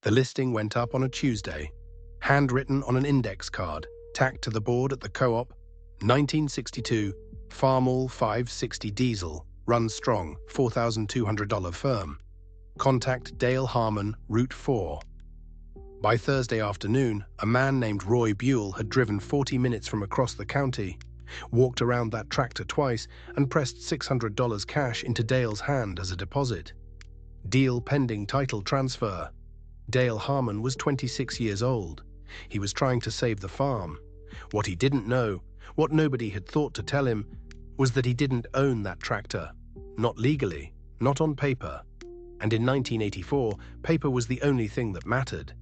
The listing went up on a Tuesday, handwritten on an index card, tacked to the board at the co-op. 1962, Farmall 560 diesel, runs strong, $4,200 firm. Contact Dale Harmon, Route 4. By Thursday afternoon, a man named Roy Buell had driven 40 minutes from across the county, walked around that tractor twice, and pressed $600 cash into Dale's hand as a deposit. Deal pending title transfer. Dale Harmon was 26 years old. He was trying to save the farm. What he didn't know, what nobody had thought to tell him, was that he didn't own that tractor. Not legally, not on paper. And in 1984, paper was the only thing that mattered.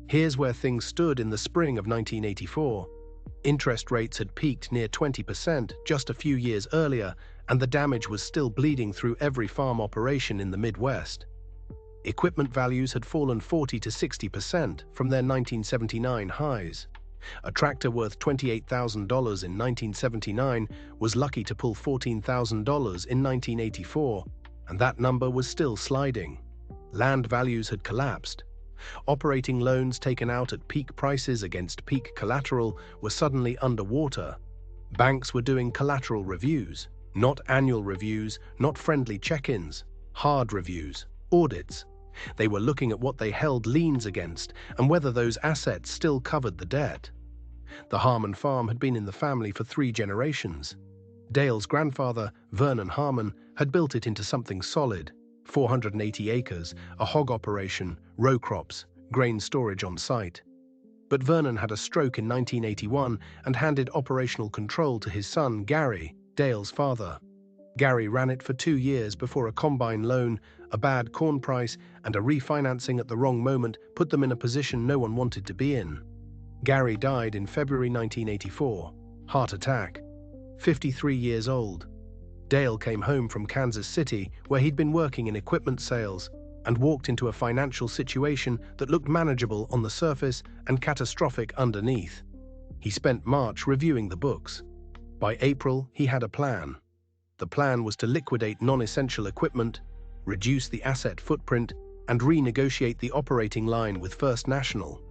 Here's where things stood in the spring of 1984. Interest rates had peaked near 20% just a few years earlier, and the damage was still bleeding through every farm operation in the Midwest. Equipment values had fallen 40 to 60% from their 1979 highs. A tractor worth $28,000 in 1979 was lucky to pull $14,000 in 1984, and that number was still sliding. Land values had collapsed. Operating loans taken out at peak prices against peak collateral were suddenly underwater. Banks were doing collateral reviews, not annual reviews, not friendly check-ins, hard reviews, audits. They were looking at what they held liens against and whether those assets still covered the debt. The Harmon farm had been in the family for 3 generations. Dale's grandfather, Vernon Harmon, had built it into something solid: 480 acres, a hog operation, row crops, grain storage on site. But Vernon had a stroke in 1981 and handed operational control to his son, Gary, Dale's father. Gary ran it for 2 years before a combine loan, a bad corn price, and a refinancing at the wrong moment put them in a position no one wanted to be in. Gary died in February 1984, heart attack, 53 years old. Dale came home from Kansas City, where he'd been working in equipment sales, and walked into a financial situation that looked manageable on the surface and catastrophic underneath. He spent March reviewing the books. By April, he had a plan. The plan was to liquidate non-essential equipment, reduce the asset footprint, and renegotiate the operating line with First National.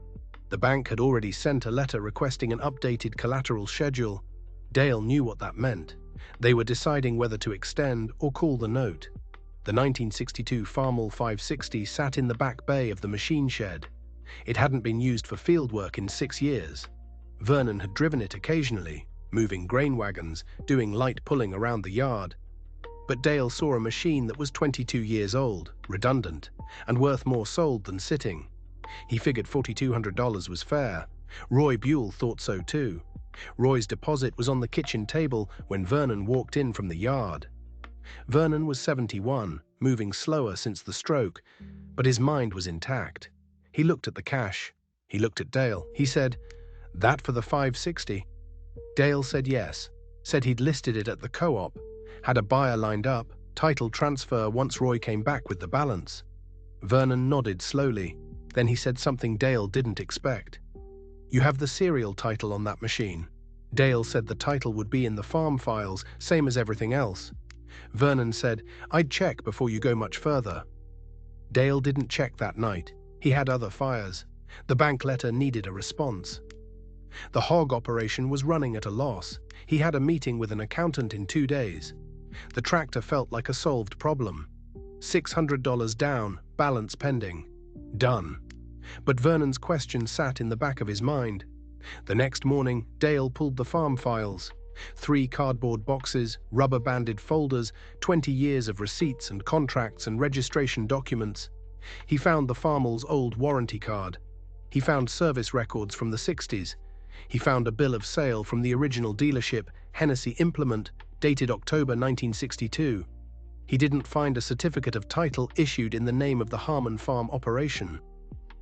The bank had already sent a letter requesting an updated collateral schedule. Dale knew what that meant. They were deciding whether to extend or call the note. The 1962 Farmall 560 sat in the back bay of the machine shed. It hadn't been used for field work in 6 years. Vernon had driven it occasionally, moving grain wagons, doing light pulling around the yard. But Dale saw a machine that was 22 years old, redundant, and worth more sold than sitting. He figured $4,200 was fair. Roy Buell thought so too. Roy's deposit was on the kitchen table when Vernon walked in from the yard. Vernon was 71, moving slower since the stroke, but his mind was intact. He looked at the cash. He looked at Dale. He said, "That for the 560? Dale said yes, said he'd listed it at the co-op, had a buyer lined up, title transfer once Roy came back with the balance. Vernon nodded slowly. Then he said something Dale didn't expect. "You have the serial title on that machine?" Dale said the title would be in the farm files, same as everything else. Vernon said, "I'd check before you go much further." Dale didn't check that night. He had other fires. The bank letter needed a response. The hog operation was running at a loss. He had a meeting with an accountant in 2 days. The tractor felt like a solved problem. $600 down, balance pending. Done. But Vernon's question sat in the back of his mind. The next morning, Dale pulled the farm files. 3 cardboard boxes, rubber-banded folders, 20 years of receipts and contracts and registration documents. He found the Farmall's old warranty card. He found service records from the 60s. He found a bill of sale from the original dealership, Hennessy Implement, dated October 1962. He didn't find a certificate of title issued in the name of the Harmon farm operation.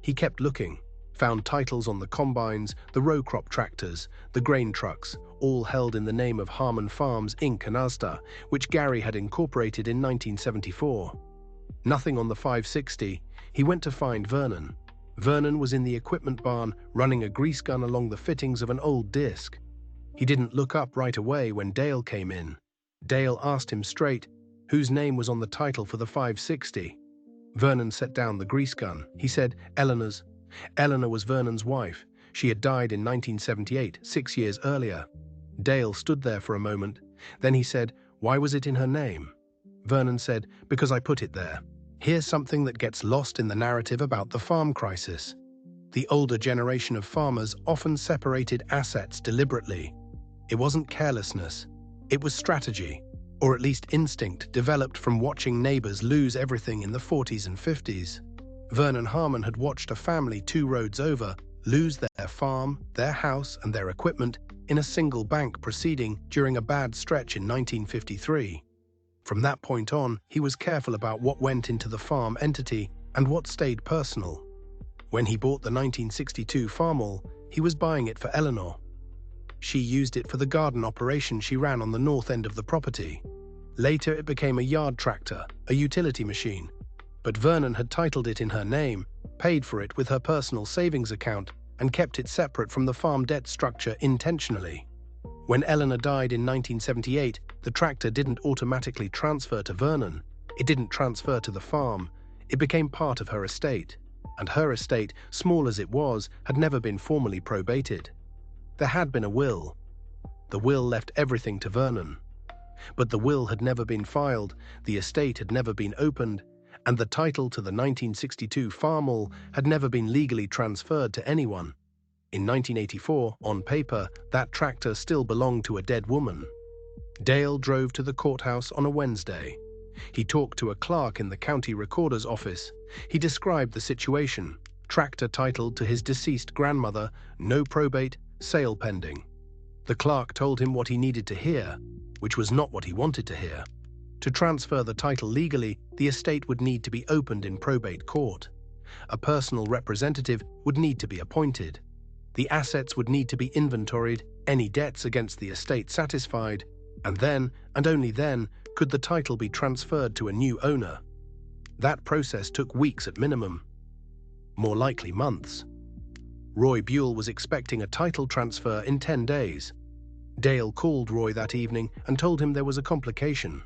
He kept looking, found titles on the combines, the row crop tractors, the grain trucks, all held in the name of Harmon Farms Inc. and ASDA, which Gary had incorporated in 1974. Nothing on the 560. He went to find Vernon. Vernon was in the equipment barn, running a grease gun along the fittings of an old disc. He didn't look up right away when Dale came in. Dale asked him straight, whose name was on the title for the 560. Vernon set down the grease gun. He said, Eleanor was Vernon's wife. She had died in 1978, 6 years earlier. Dale stood there for a moment. Then he said, "Why was it in her name?" Vernon said, "Because I put it there." Here's something that gets lost in the narrative about the farm crisis. The older generation of farmers often separated assets deliberately. It wasn't carelessness. It was strategy, or at least instinct developed from watching neighbors lose everything in the 40s and 50s. Vernon Harmon had watched a family 2 roads over lose their farm, their house, and their equipment in a single bank proceeding during a bad stretch in 1953. From that point on, he was careful about what went into the farm entity and what stayed personal. When he bought the 1962 Farmall, he was buying it for Eleanor. She used it for the garden operation she ran on the north end of the property. Later it became a yard tractor, a utility machine. But Vernon had titled it in her name, paid for it with her personal savings account, and kept it separate from the farm debt structure intentionally. When Eleanor died in 1978, the tractor didn't automatically transfer to Vernon. It didn't transfer to the farm. It became part of her estate. And her estate, small as it was, had never been formally probated. There had been a will. The will left everything to Vernon. But the will had never been filed, the estate had never been opened, and the title to the 1962 Farmall had never been legally transferred to anyone. In 1984, on paper, that tractor still belonged to a dead woman. Dale drove to the courthouse on a Wednesday. He talked to a clerk in the county recorder's office. He described the situation: tractor titled to his deceased grandmother, no probate, sale pending. The clerk told him what he needed to hear, which was not what he wanted to hear. To transfer the title legally, the estate would need to be opened in probate court. A personal representative would need to be appointed. The assets would need to be inventoried, any debts against the estate satisfied, and then, and only then, could the title be transferred to a new owner. That process took weeks at minimum, more likely months. Roy Buell was expecting a title transfer in 10 days. Dale called Roy that evening and told him there was a complication.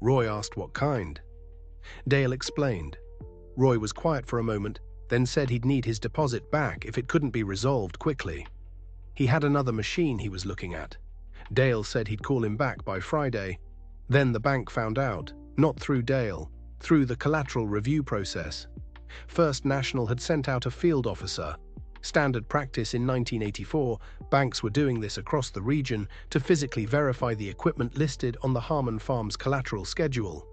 Roy asked what kind. Dale explained. Roy was quiet for a moment, then said he'd need his deposit back if it couldn't be resolved quickly. He had another machine he was looking at. Dale said he'd call him back by Friday. Then the bank found out, not through Dale, through the collateral review process. First National had sent out a field officer. Standard practice in 1984, banks were doing this across the region to physically verify the equipment listed on the Harmon Farms collateral schedule.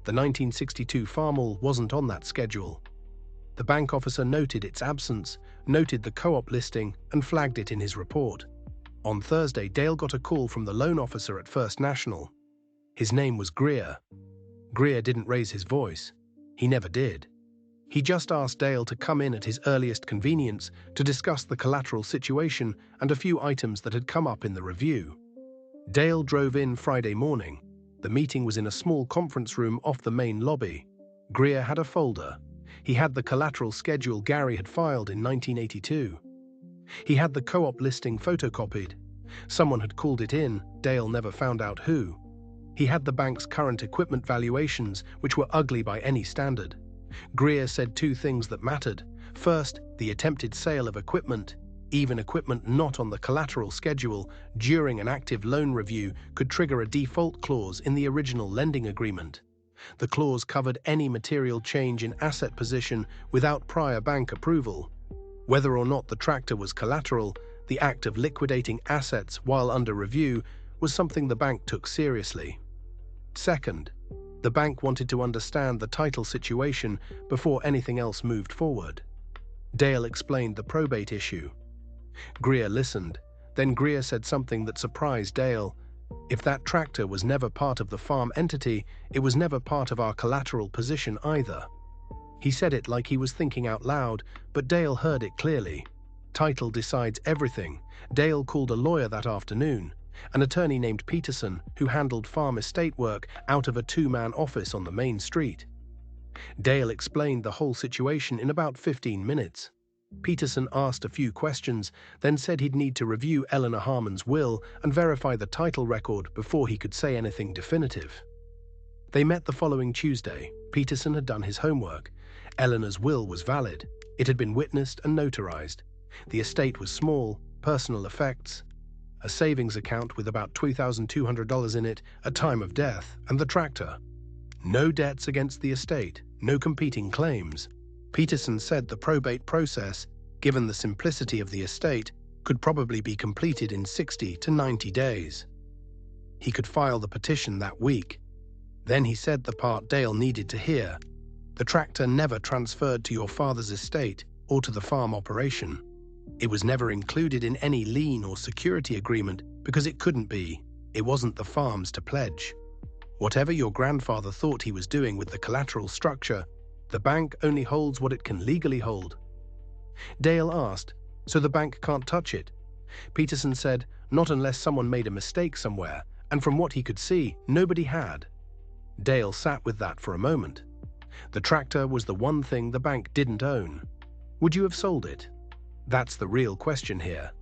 The 1962 Farmall wasn't on that schedule. The bank officer noted its absence, noted the co-op listing, and flagged it in his report. On Thursday, Dale got a call from the loan officer at First National. His name was Greer. Greer didn't raise his voice. He never did. He just asked Dale to come in at his earliest convenience to discuss the collateral situation and a few items that had come up in the review. Dale drove in Friday morning. The meeting was in a small conference room off the main lobby. Greer had a folder. He had the collateral schedule Gary had filed in 1982. He had the co-op listing photocopied. Someone had called it in, Dale never found out who. He had the bank's current equipment valuations, which were ugly by any standard. Greer said 2 things that mattered. First, the attempted sale of equipment, even equipment not on the collateral schedule, during an active loan review could trigger a default clause in the original lending agreement. The clause covered any material change in asset position without prior bank approval. Whether or not the tractor was collateral, the act of liquidating assets while under review was something the bank took seriously. Second, the bank wanted to understand the title situation before anything else moved forward. Dale explained the probate issue. Greer listened. Then Greer said something that surprised Dale. If that tractor was never part of the farm entity, it was never part of our collateral position either. He said it like he was thinking out loud, but Dale heard it clearly. Title decides everything. Dale called a lawyer that afternoon, an attorney named Peterson, who handled farm estate work out of a 2-man office on the main street. Dale explained the whole situation in about 15 minutes. Peterson asked a few questions, then said he'd need to review Eleanor Harmon's will and verify the title record before he could say anything definitive. They met the following Tuesday. Peterson had done his homework. Eleanor's will was valid. It had been witnessed and notarized. The estate was small, personal effects, a savings account with about $2,200 in it at time of death, and the tractor. No debts against the estate, no competing claims. Peterson said the probate process, given the simplicity of the estate, could probably be completed in 60 to 90 days. He could file the petition that week. Then he said the part Dale needed to hear. The tractor never transferred to your father's estate or to the farm operation. It was never included in any lien or security agreement because it couldn't be. It wasn't the farm's to pledge. Whatever your grandfather thought he was doing with the collateral structure, the bank only holds what it can legally hold. Dale asked, so the bank can't touch it? Peterson said, not unless someone made a mistake somewhere, and from what he could see, nobody had. Dale sat with that for a moment. The tractor was the one thing the bank didn't own. Would you have sold it? That's the real question here.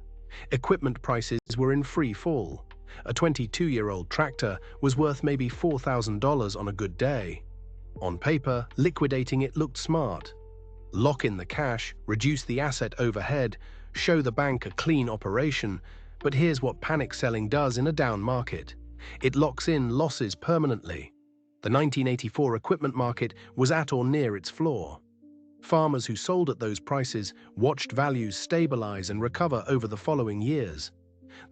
Equipment prices were in free fall. A 22-year-old tractor was worth maybe $4,000 on a good day. On paper, liquidating it looked smart. Lock in the cash, reduce the asset overhead, show the bank a clean operation, but here's what panic selling does in a down market. It locks in losses permanently. The 1984 equipment market was at or near its floor. Farmers who sold at those prices watched values stabilize and recover over the following years.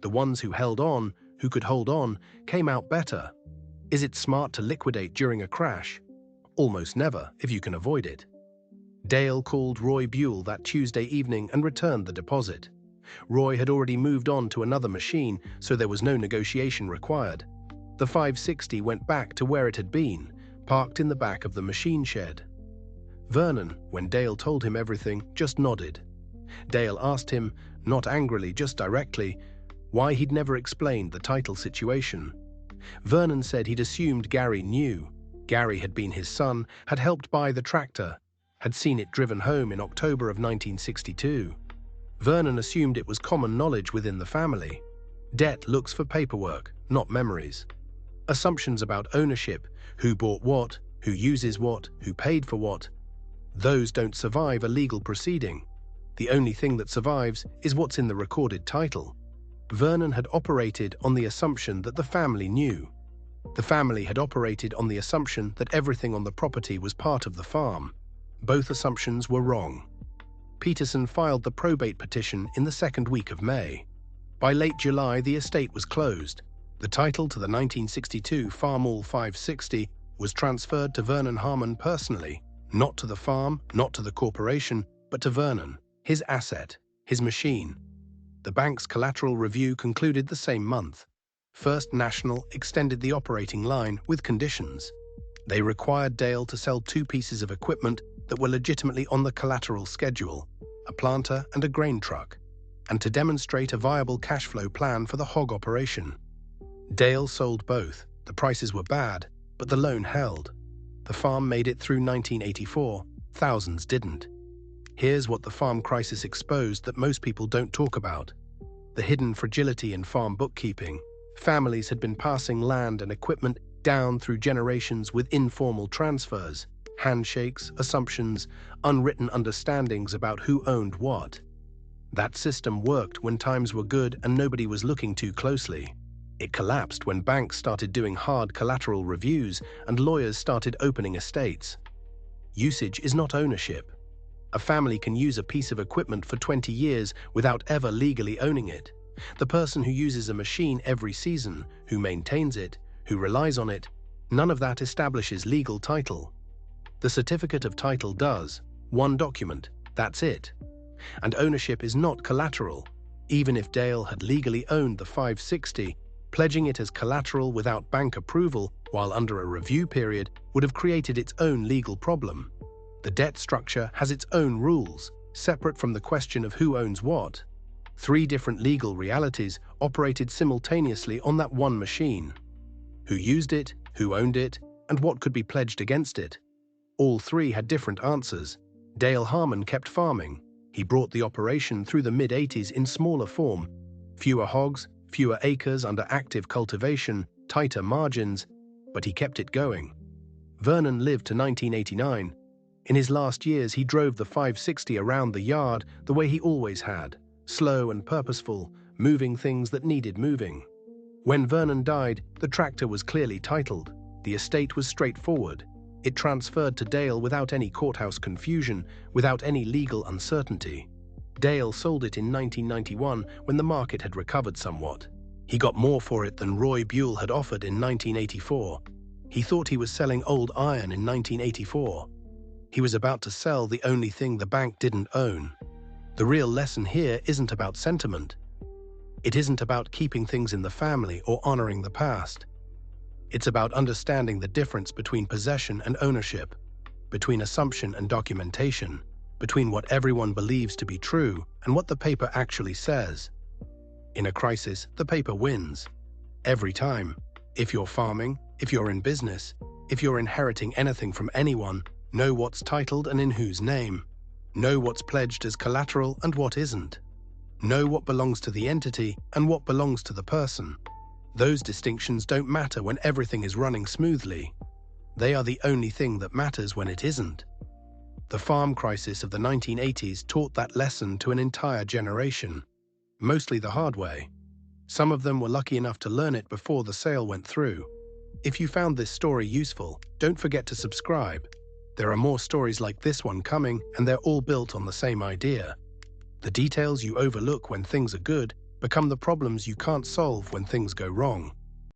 The ones who held on, who could hold on, came out better. Is it smart to liquidate during a crash? Almost never, if you can avoid it. Dale called Roy Buell that Tuesday evening and returned the deposit. Roy had already moved on to another machine, so there was no negotiation required. The 560 went back to where it had been, parked in the back of the machine shed. Vernon, when Dale told him everything, just nodded. Dale asked him, not angrily, just directly, why he'd never explained the title situation. Vernon said he'd assumed Gary knew. Gary had been his son, had helped buy the tractor, had seen it driven home in October of 1962. Vernon assumed it was common knowledge within the family. Debt looks for paperwork, not memories. Assumptions about ownership, who bought what, who uses what, who paid for what, those don't survive a legal proceeding. The only thing that survives is what's in the recorded title. Vernon had operated on the assumption that the family knew. The family had operated on the assumption that everything on the property was part of the farm. Both assumptions were wrong. Peterson filed the probate petition in the second week of May. By late July, the estate was closed. The title to the 1962 Farmall 560 was transferred to Vernon Harmon personally, not to the farm, not to the corporation, but to Vernon, his asset, his machine. The bank's collateral review concluded the same month. First National extended the operating line with conditions. They required Dale to sell two pieces of equipment that were legitimately on the collateral schedule, a planter and a grain truck, and to demonstrate a viable cash flow plan for the hog operation. Dale sold both. The prices were bad, but the loan held. The farm made it through 1984. Thousands didn't. Here's what the farm crisis exposed that most people don't talk about. The hidden fragility in farm bookkeeping. Families had been passing land and equipment down through generations with informal transfers, handshakes, assumptions, unwritten understandings about who owned what. That system worked when times were good and nobody was looking too closely. It collapsed when banks started doing hard collateral reviews and lawyers started opening estates. Usage is not ownership. A family can use a piece of equipment for 20 years without ever legally owning it. The person who uses a machine every season, who maintains it, who relies on it, none of that establishes legal title. The certificate of title does. One document, that's it. And ownership is not collateral. Even if Dale had legally owned the 560, pledging it as collateral without bank approval while under a review period would have created its own legal problem. The debt structure has its own rules, separate from the question of who owns what. Three different legal realities operated simultaneously on that one machine. Who used it, who owned it, and what could be pledged against it. All three had different answers. Dale Harmon kept farming. He brought the operation through the mid-80s in smaller form. Fewer hogs, fewer acres under active cultivation, tighter margins, but he kept it going. Vernon lived to 1989. In his last years, he drove the 560 around the yard the way he always had, slow and purposeful, moving things that needed moving. When Vernon died, the tractor was clearly titled. The estate was straightforward. It transferred to Dale without any courthouse confusion, without any legal uncertainty. Dale sold it in 1991 when the market had recovered somewhat. He got more for it than Roy Buell had offered in 1984. He thought he was selling old iron in 1984. He was about to sell the only thing the bank didn't own. The real lesson here isn't about sentiment. It isn't about keeping things in the family or honoring the past. It's about understanding the difference between possession and ownership, between assumption and documentation, between what everyone believes to be true and what the paper actually says. In a crisis, the paper wins. Every time. If you're farming, if you're in business, if you're inheriting anything from anyone, know what's titled and in whose name. Know what's pledged as collateral and what isn't. Know what belongs to the entity and what belongs to the person. Those distinctions don't matter when everything is running smoothly. They are the only thing that matters when it isn't. The farm crisis of the 1980s taught that lesson to an entire generation, mostly the hard way. Some of them were lucky enough to learn it before the sale went through. If you found this story useful, don't forget to subscribe. There are more stories like this one coming, and they're all built on the same idea. The details you overlook when things are good become the problems you can't solve when things go wrong.